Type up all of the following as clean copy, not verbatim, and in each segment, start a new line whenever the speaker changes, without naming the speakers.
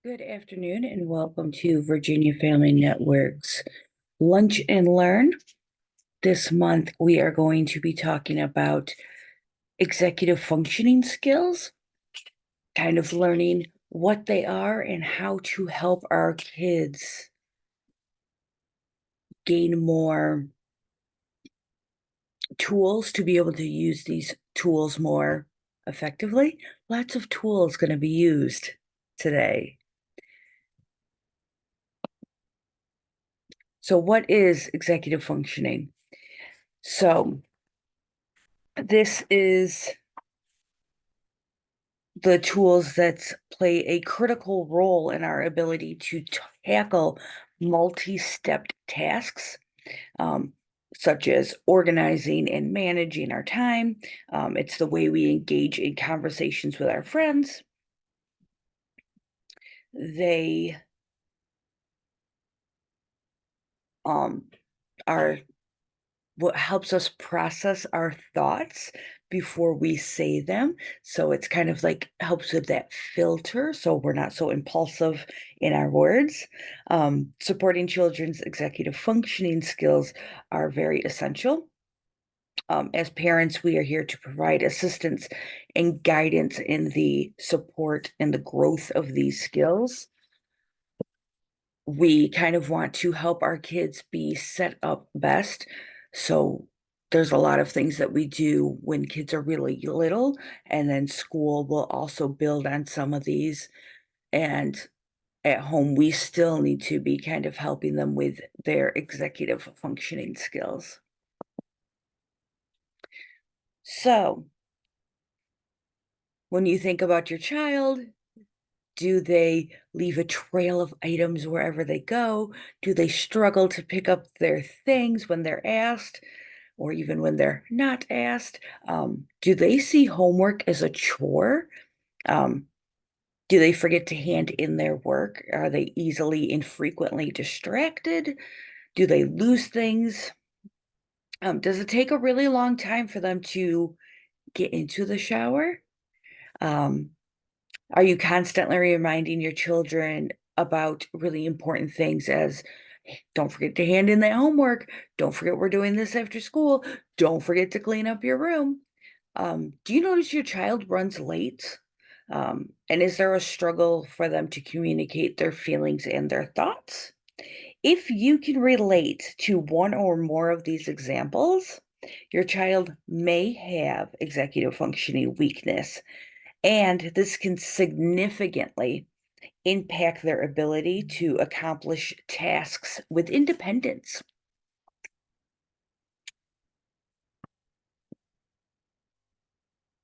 Good afternoon and welcome to Virginia Family Network's Lunch and Learn. This month, we are going to be talking about executive functioning skills, kind of learning what they are and how to help our kids gain more tools to be able to use these tools more effectively. Lots of tools going to be used today. So, what is executive functioning? So, this is the tools that play a critical role in our ability to tackle multi-stepped tasks, um, such as organizing and managing our time. It's the way we engage in conversations with our friends. They um, are what helps us process our thoughts before we say them. So it's kind of like helps with that filter so we're not so impulsive in our words. Supporting children's executive functioning skills are very essential. As parents, we are here to provide assistance and guidance in the support and the growth of these skills. We kind of want to help our kids be set up best. So there's a lot of things that we do when kids are really little, and then school will also build on some of these. And at home, we still need to be kind of helping them with their executive functioning skills. So when you think about your child, do they leave a trail of items wherever they go? Do they struggle to pick up their things when they're asked? Or even when they're not asked? Do they see homework as a chore? Um, do they forget to hand in their work? Are they easily and frequently distracted? Do they lose things? Does it take a really long time for them to get into the shower? Um, are you constantly reminding your children about really important things as don't forget to hand in that homework. Don't forget we're doing this after school. Don't forget to clean up your room. Do you notice your child runs late? And is there a struggle for them to communicate their feelings and their thoughts? If you can relate to one or more of these examples, your child may have executive functioning weakness, and this can significantly impact their ability to accomplish tasks with independence.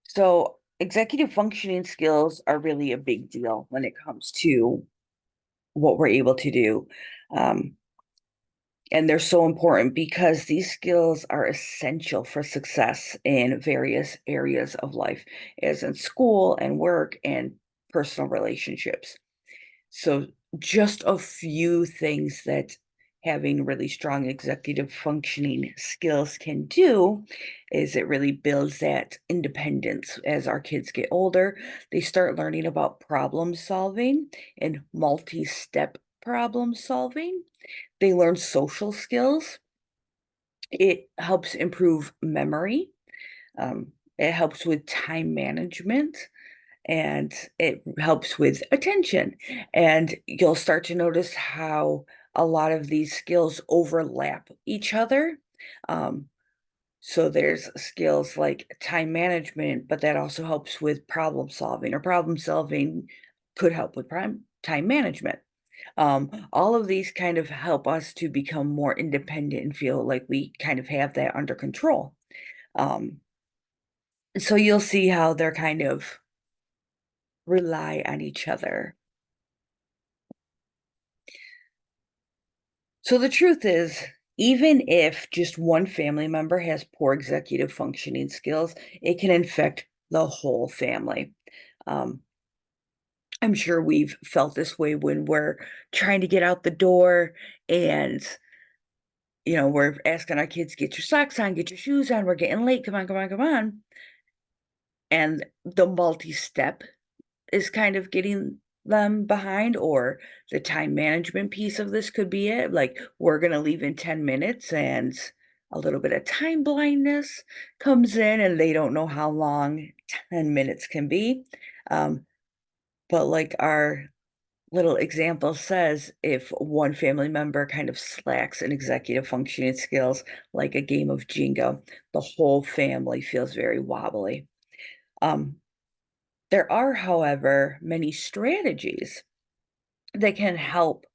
So, executive functioning skills are really a big deal when it comes to what we're able to do. Um, and they're so important because these skills are essential for success in various areas of life, as in school and work and personal relationships. So, just a few things that having really strong executive functioning skills can do is it really builds that independence as our kids get older. They start learning about problem solving and multi step problem solving. They learn social skills. It helps improve memory. It helps with time management and it helps with attention. And you'll start to notice how a lot of these skills overlap each other. Um, so there's skills like time management, but that also helps with problem solving could help with time management. All of these kind of help us to become more independent and feel like we kind of have that under control. Um, so you'll see how they're kind of rely on each other. So the truth is, even if just one family member has poor executive functioning skills, it can infect the whole family. Um, I'm sure we've felt this way when we're trying to get out the door and we're asking our kids, get your socks on, get your shoes on, we're getting late, come on, come on, come on. And the multi-step is kind of getting them behind, or the time management piece of this could be it. Like, we're gonna leave in 10 minutes, and a little bit of time blindness comes in, and they don't know how long 10 minutes can be. But like our little example says, if one family member kind of slacks in executive functioning skills, like a game of Jenga, the whole family feels very wobbly. Um, there are, however, many strategies that can help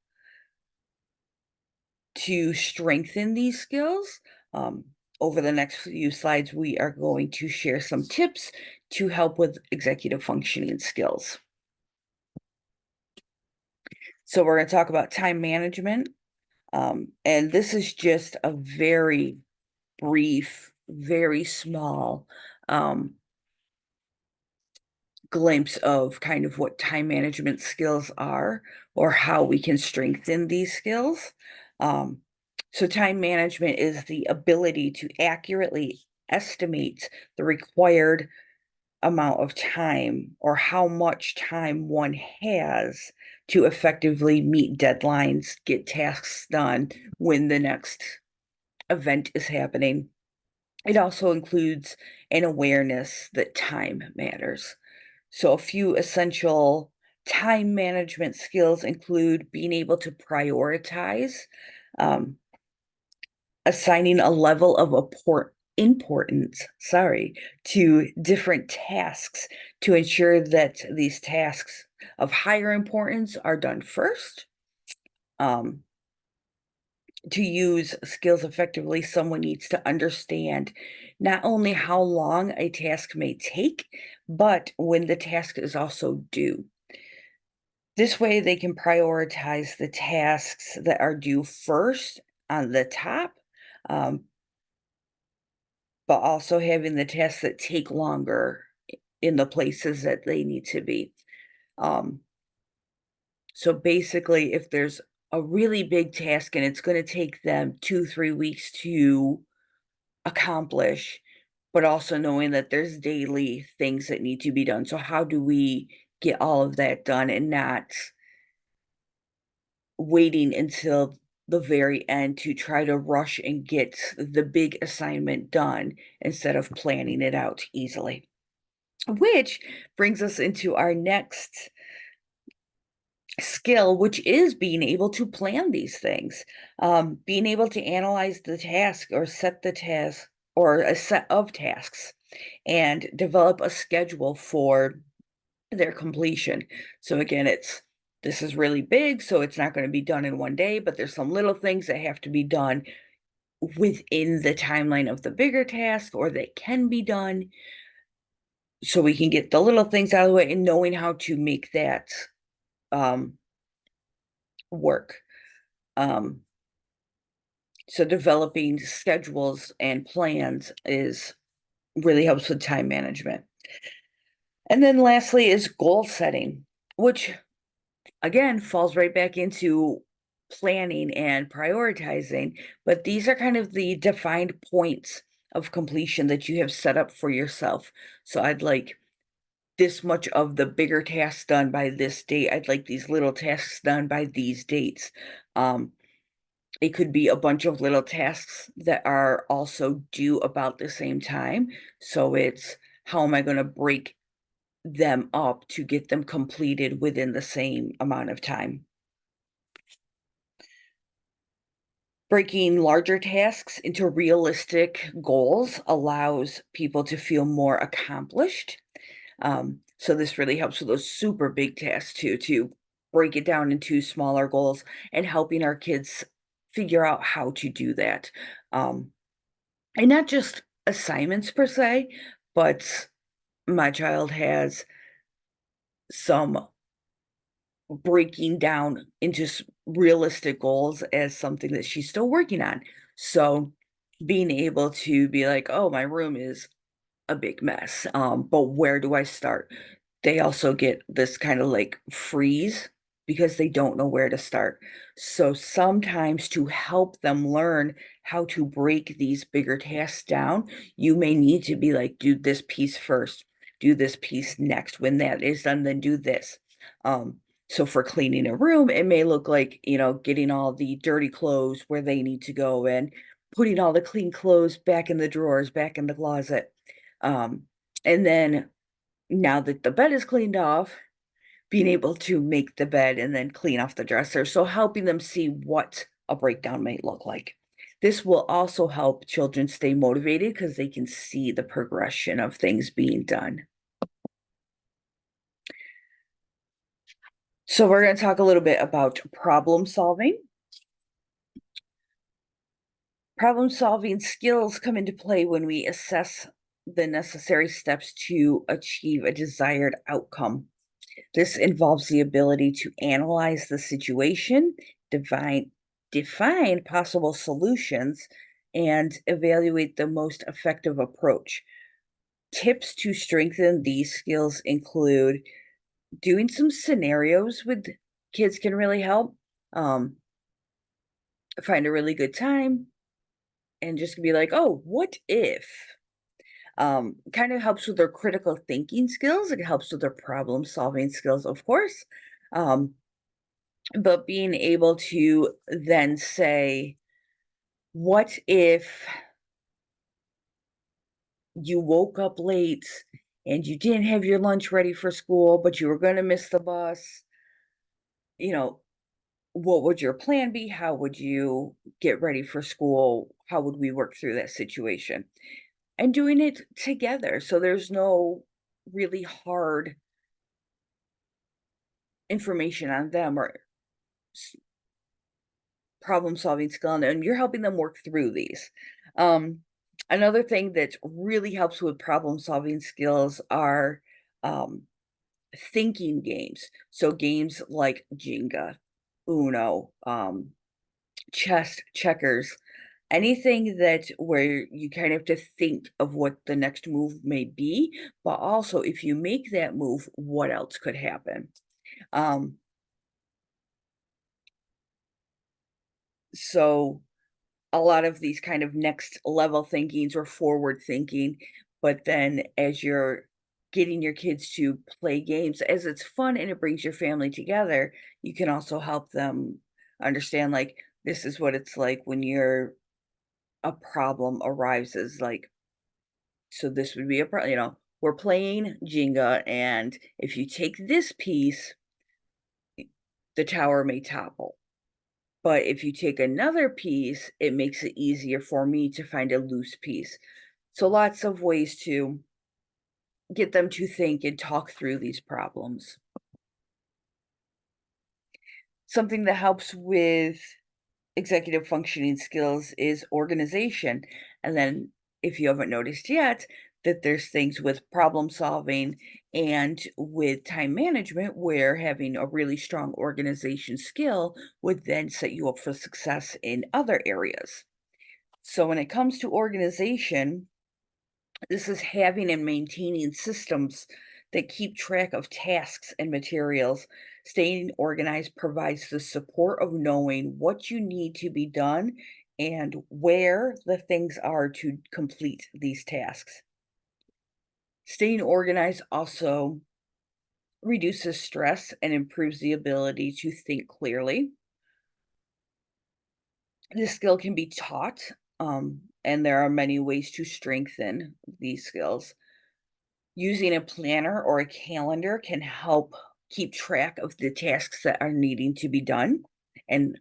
to strengthen these skills. Um, over the next few slides, we are going to share some tips to help with executive functioning skills. So we're going to talk about time management. And this is just a very brief, very small glimpse of kind of what time management skills are, or how we can strengthen these skills. So time management is the ability to accurately estimate the required amount of time, or how much time one has to effectively meet deadlines, get tasks done when the next event is happening. It also includes an awareness that time matters. So, a few essential time management skills include being able to prioritize, um, assigning a level of importance, to different tasks to ensure that these tasks of higher importance are done first. Um, to use skills effectively, someone needs to understand not only how long a task may take, but when the task is also due. This way, they can prioritize the tasks that are due first on the top, um, but also having the tasks that take longer in the places that they need to be. Um, so basically, if there's a really big task and it's going to take them 2, 3 weeks to accomplish, but also knowing that there's daily things that need to be done. So how do we get all of that done and not waiting until the very end to try to rush and get the big assignment done instead of planning it out easily? Which brings us into our next skill, which is being able to plan these things, being able to analyze the task, or set the task, or a set of tasks, and develop a schedule for their completion. So again, this is really big, so it's not going to be done in one day, but there's some little things that have to be done within the timeline of the bigger task, or that can be done, so we can get the little things out of the way, and knowing how to make that um, work. Um, so developing schedules and plans is really helps with time management. And then lastly is goal setting, which again falls right back into planning and prioritizing, but these are kind of the defined points of completion that you have set up for yourself. So I'd like this much of the bigger tasks done by this date. I'd like these little tasks done by these dates. Um, it could be a bunch of little tasks that are also due about the same time. So it's, how am I going to break them up to get them completed within the same amount of time? Breaking larger tasks into realistic goals allows people to feel more accomplished. So this really helps with those super big tasks too, to break it down into smaller goals, and helping our kids figure out how to do that. Um, and not just assignments per se, but my child has some breaking down into realistic goals as something that she's still working on. So being able to be like, oh, my room is a big mess, but where do I start? They also get this kind of like freeze because they don't know where to start. So sometimes, to help them learn how to break these bigger tasks down, you may need to be like, do this piece first, do this piece next. When that is done, then do this. Um, So for cleaning a room, it may look like, getting all the dirty clothes where they need to go and putting all the clean clothes back in the drawers, back in the closet. Um, and then now that the bed is cleaned off, being able to make the bed and then clean off the dresser. So helping them see what a breakdown might look like. This will also help children stay motivated because they can see the progression of things being done. So we're going to talk a little bit about problem solving. Problem solving skills come into play when we assess the necessary steps to achieve a desired outcome. This involves the ability to analyze the situation, define possible solutions, and evaluate the most effective approach. Tips to strengthen these skills include doing some scenarios with kids can really help. Um, find a really good time and just be like, oh, what if? Kind of helps with their critical thinking skills. It helps with their problem solving skills, of course. Um, but being able to then say, what if you woke up late and you didn't have your lunch ready for school, but you were going to miss the bus? You know, what would your plan be? How would you get ready for school? How would we work through that situation? And doing it together. So there's no really hard information on them or s- problem solving skill, and you're helping them work through these. Um, Another thing that really helps with problem solving skills are um, thinking games. So games like Jenga, Uno, chess, checkers, anything that where you kind of have to think of what the next move may be, but also if you make that move, what else could happen? Um, so a lot of these kind of next level thinkings or forward thinking, but then as you're getting your kids to play games, as it's fun and it brings your family together, you can also help them understand like this is what it's like when you're a problem arises, like so this would be a problem, we're playing Jenga, and if you take this piece, the tower may topple. But if you take another piece, it makes it easier for me to find a loose piece. So lots of ways to get them to think and talk through these problems. Something that helps with executive functioning skills is organization. And then if you haven't noticed yet, that there's things with problem solving and with time management where having a really strong organization skill would then set you up for success in other areas. So when it comes to organization, this is having and maintaining systems that keep track of tasks and materials. Staying organized provides the support of knowing what you need to be done and where the things are to complete these tasks. Staying organized also reduces stress and improves the ability to think clearly. This skill can be taught, and there are many ways to strengthen these skills. Using a planner or a calendar can help keep track of the tasks that are needing to be done and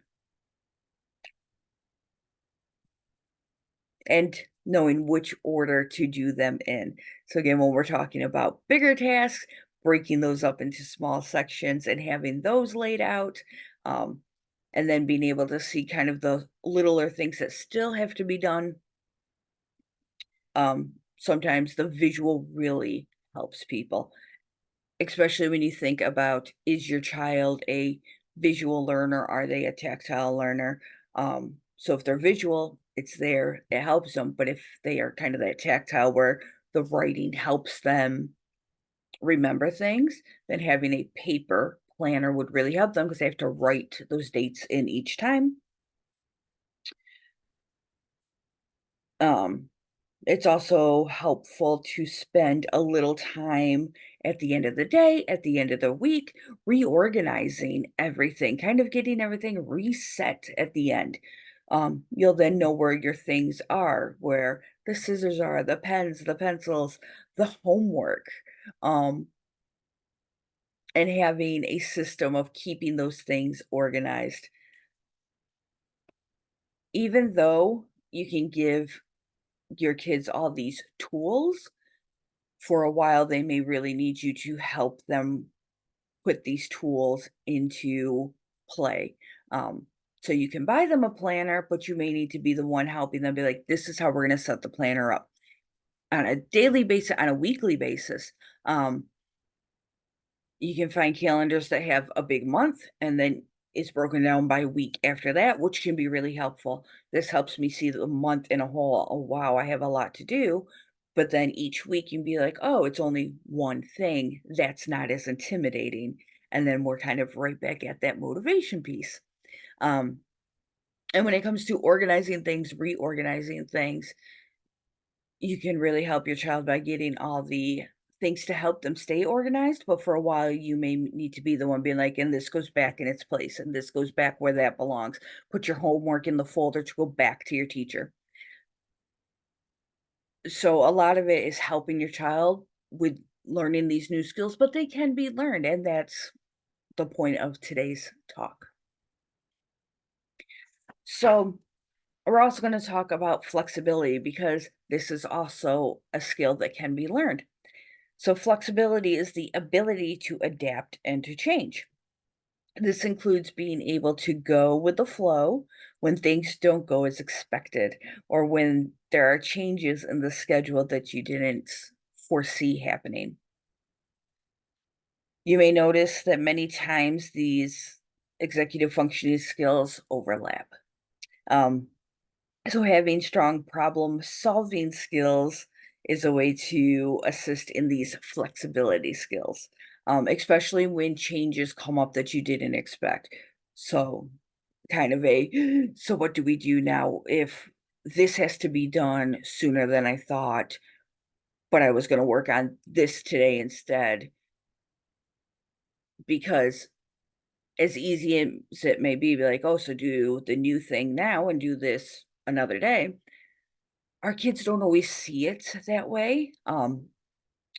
and knowing which order to do them in. So again, when we're talking about bigger tasks, breaking those up into small sections and having those laid out, um, and then being able to see kind of the littler things that still have to be done. Sometimes the visual really helps people. Especially when you think about, is your child a visual learner? Are they a tactile learner? So if they're visual, it's there, it helps them. But if they are kind of that tactile where the writing helps them remember things, then having a paper planner would really help them because they have to write those dates in each time. Um, It's also helpful to spend a little time at the end of the day, at the end of the week, reorganizing everything, kind of getting everything reset at the end. You'll then know where your things are, where the scissors are, the pens, the pencils, the homework, um, and having a system of keeping those things organized. Even though you can give your kids all these tools, for a while, they may really need you to help them put these tools into play. Um, so you can buy them a planner, but you may need to be the one helping them be like, this is how we're going to set the planner up on a daily basis, on a weekly basis. Um, you can find calendars that have a big month and then it's broken down by week after that, which can be really helpful. This helps me see the month in a whole. Oh, wow, I have a lot to do. But then each week you can be like, oh, it's only one thing. That's not as intimidating. And then we're kind of right back at that motivation piece. Um, and when it comes to organizing things, reorganizing things, you can really help your child by getting all the things to help them stay organized, but for a while, you may need to be the one being like, "And this goes back in its place, and this goes back where that belongs. Put your homework in the folder to go back to your teacher." So, a lot of it is helping your child with learning these new skills, but they can be learned, and that's the point of today's talk. So, we're also gonna talk about flexibility because this is also a skill that can be learned. So, flexibility is the ability to adapt and to change. This includes being able to go with the flow when things don't go as expected or when there are changes in the schedule that you didn't foresee happening. You may notice that many times these executive functioning skills overlap. Um, So having strong problem solving skills is a way to assist in these flexibility skills, especially when changes come up that you didn't expect. So kind of a, so what do we do now if this has to be done sooner than I thought, but I was going to work on this today instead because as easy as it may be like, oh, so do the new thing now and do this another day. Our kids don't always see it that way.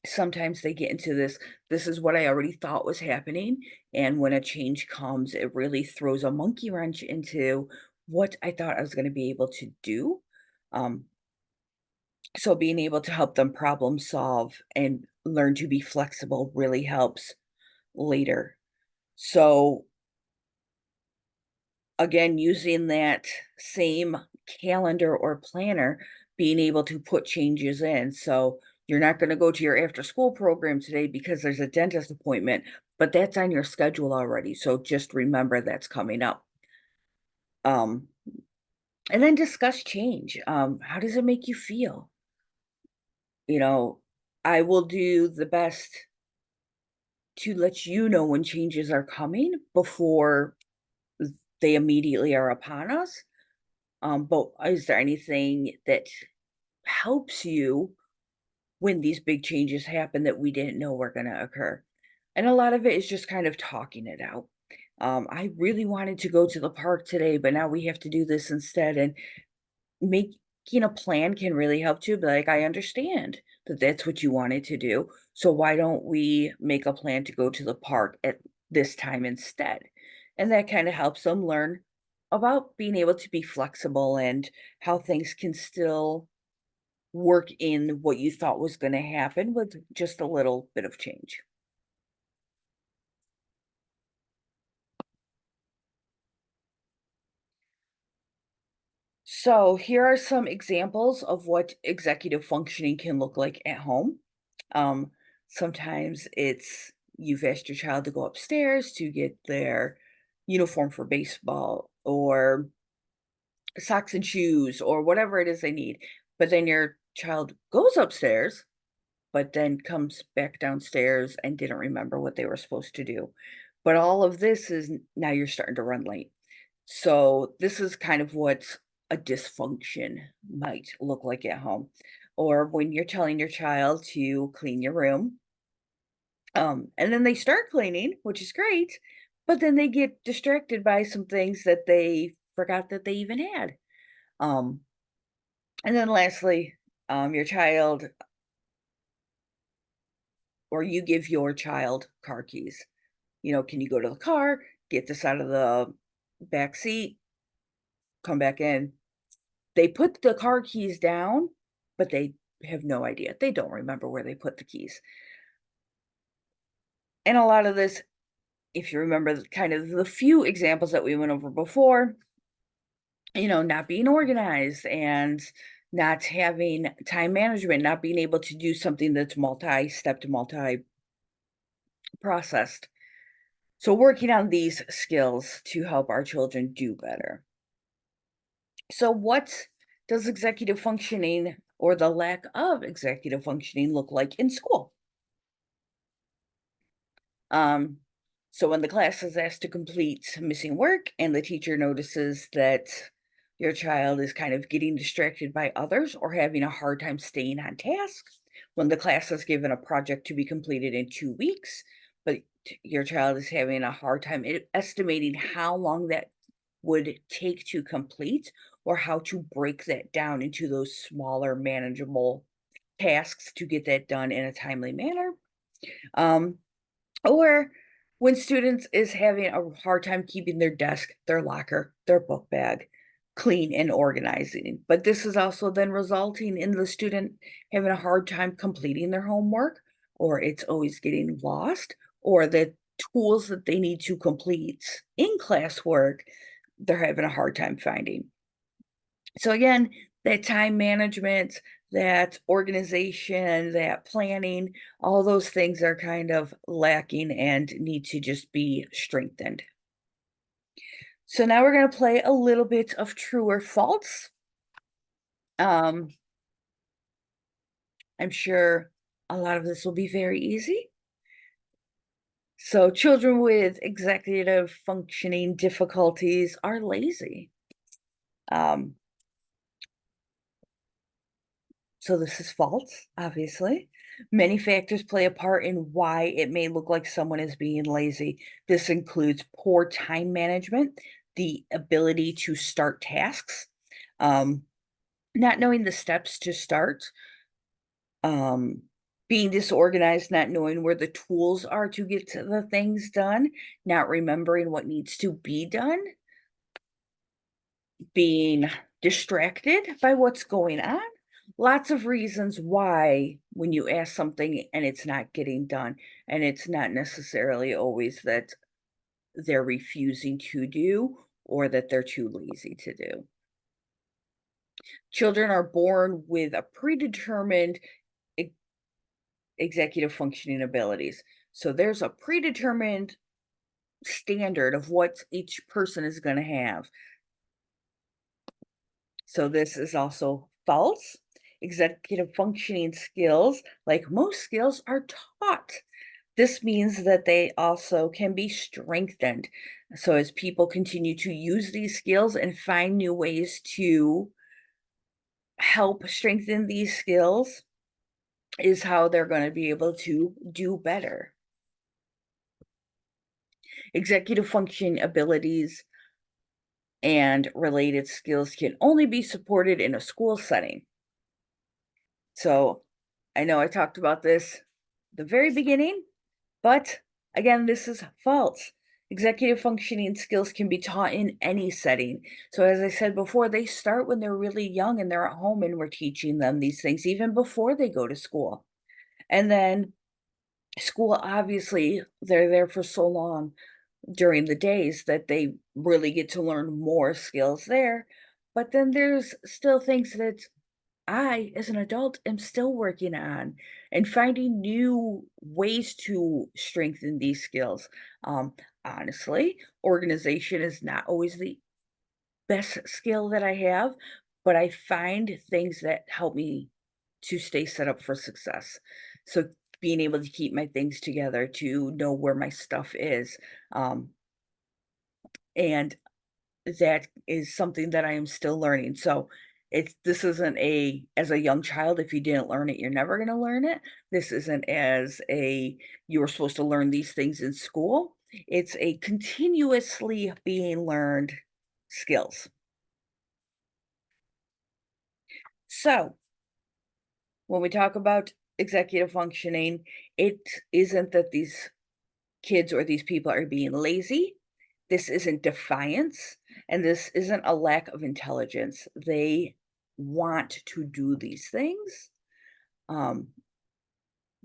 Sometimes they get into this is what I already thought was happening, and when a change comes, it really throws a monkey wrench into what I thought I was gonna be able to do. Um, so being able to help them problem solve and learn to be flexible really helps later. So again, using that same calendar or planner, being able to put changes in. So you're not going to go to your after school program today because there's a dentist appointment, but that's on your schedule already. So just remember that's coming up. Um, and then discuss change. How does it make you feel? You know, I will do the best to let you know when changes are coming before they immediately are upon us. But is there anything that helps you when these big changes happen that we didn't know were gonna occur? And a lot of it is just kind of talking it out. I really wanted to go to the park today, but now we have to do this instead. And making a plan can really help too. Be like, I understand that that's what you wanted to do. So why don't we make a plan to go to the park at this time instead? And that kind of helps them learn about being able to be flexible and how things can still work in what you thought was going to happen with just a little bit of change. So, here are some examples of what executive functioning can look like at home. Um, Sometimes it's you've asked your child to go upstairs to get their uniform for baseball or socks and shoes or whatever it is they need. But then your child goes upstairs but then comes back downstairs and didn't remember what they were supposed to do. But all of this is now you're starting to run late. So this is kind of what a dysfunction might look like at home. or when you're telling your child to clean your room, and then they start cleaning, which is great, but then they get distracted by some things that they forgot that they even had. Um, and then lastly, your child or you give your child car keys. Can you go to the car, get this out of the back seat, come back in? They put the car keys down, but they have no idea. They don't remember where they put the keys. And a lot of this, if you remember kind of the few examples that we went over before, not being organized and not having time management, not being able to do something that's multi-stepped, multi-processed. So working on these skills to help our children do better. So what does executive functioning or the lack of executive functioning look like in school? Um, so when the class is asked to complete missing work and the teacher notices that your child is kind of getting distracted by others or having a hard time staying on task, when the class is given a project to be completed in 2 weeks, but your child is having a hard time estimating how long that would take to complete or how to break that down into those smaller manageable tasks to get that done in a timely manner. Um, or when students is having a hard time keeping their desk, their locker, their book bag clean and organizing. But this is also then resulting in the student having a hard time completing their homework, or it's always getting lost, or the tools that they need to complete in classwork, they're having a hard time finding. So again, that time management, that organization, that planning, all those things are kind of lacking and need to just be strengthened. So now we're going to play a little bit of true or false. Um, I'm sure a lot of this will be very easy. So children with executive functioning difficulties are lazy. Um, So this is false, obviously. Many factors play a part in why it may look like someone is being lazy. This includes poor time management, the ability to start tasks, um, not knowing the steps to start, um, being disorganized, not knowing where the tools are to get to the things done, not remembering what needs to be done, being distracted by what's going on. Lots of reasons why when you ask something and it's not getting done, and it's not necessarily always that they're refusing to do or that they're too lazy to do. Children are born with a predetermined e- executive functioning abilities. So there's a predetermined standard of what each person is going to have. So this is also false. Executive functioning skills, like most skills, are taught. This means that they also can be strengthened. So as people continue to use these skills and find new ways to help strengthen these skills, is how they're going to be able to do better. Executive function abilities and related skills can only be supported in a school setting. So I know I talked about this the very beginning, but again, this is false. Executive functioning skills can be taught in any setting. So as I said before, they start when they're really young and they're at home and we're teaching them these things even before they go to school. And then school, obviously, they're there for so long during the days that they really get to learn more skills there. But then there's still things that I, as an adult, am still working on and finding new ways to strengthen these skills. Um, Honestly, organization is not always the best skill that I have, but I find things that help me to stay set up for success. So being able to keep my things together, to know where my stuff is, um, and that is something that I am still learning. So This isn't a as a young child, if you didn't learn it, you're never gonna learn it. This isn't as a you were supposed to learn these things in school. It's a continuously being learned skills. So, when we talk about executive functioning, it isn't that these kids or these people are being lazy. This isn't defiance, and this isn't a lack of intelligence. They want to do these things, um,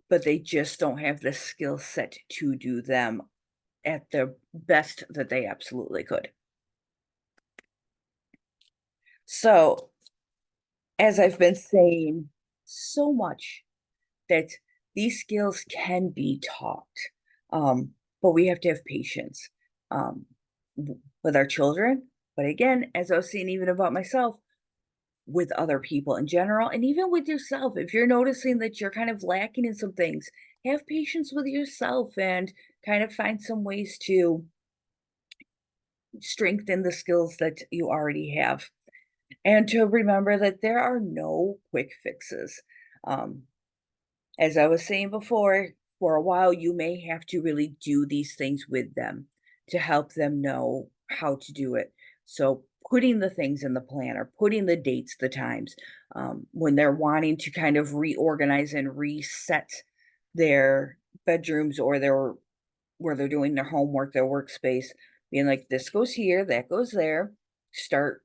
but they just don't have the skill set to do them at the best that they absolutely could. So, as I've been saying so much, that these skills can be taught, but we have to have patience with our children. But again, as I was saying, even about myself, with other people in general, and even with yourself, if you're noticing that you're kind of lacking in some things, have patience with yourself and kind of find some ways to strengthen the skills that you already have. And to remember that there are no quick fixes. Um, As I was saying before, for a while, you may have to really do these things with them to help them know how to do it. So, putting the things in the planner, putting the dates, the times, when they're wanting to kind of reorganize and reset their bedrooms or their where they're doing their homework, their workspace, being like, this goes here, that goes there. Start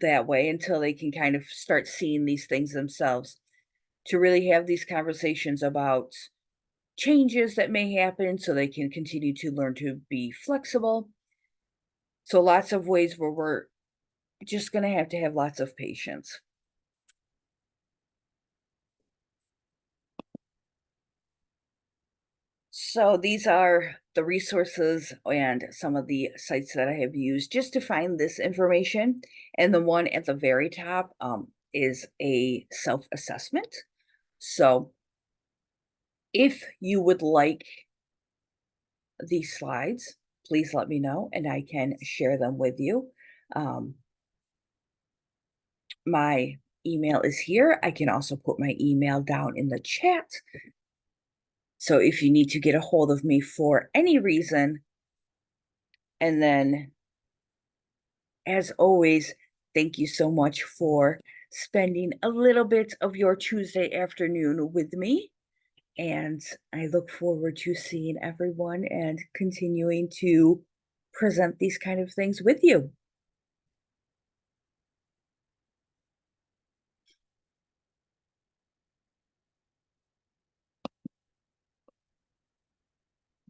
that way until they can kind of start seeing these things themselves to really have these conversations about changes that may happen so they can continue to learn to be flexible. So, lots of ways where we're just going to have lots of patience. So, these are the resources and some of the sites that I have used just to find this information. And the one at the very top is a self assessment. So, if you would like these slides, please let me know and I can share them with you. Um, my email is here. I can also put my email down in the chat. So if you need to get a hold of me for any reason, and then as always, thank you so much for spending a little bit of your Tuesday afternoon with me. And I look forward to seeing everyone and continuing to present these kind of things with you.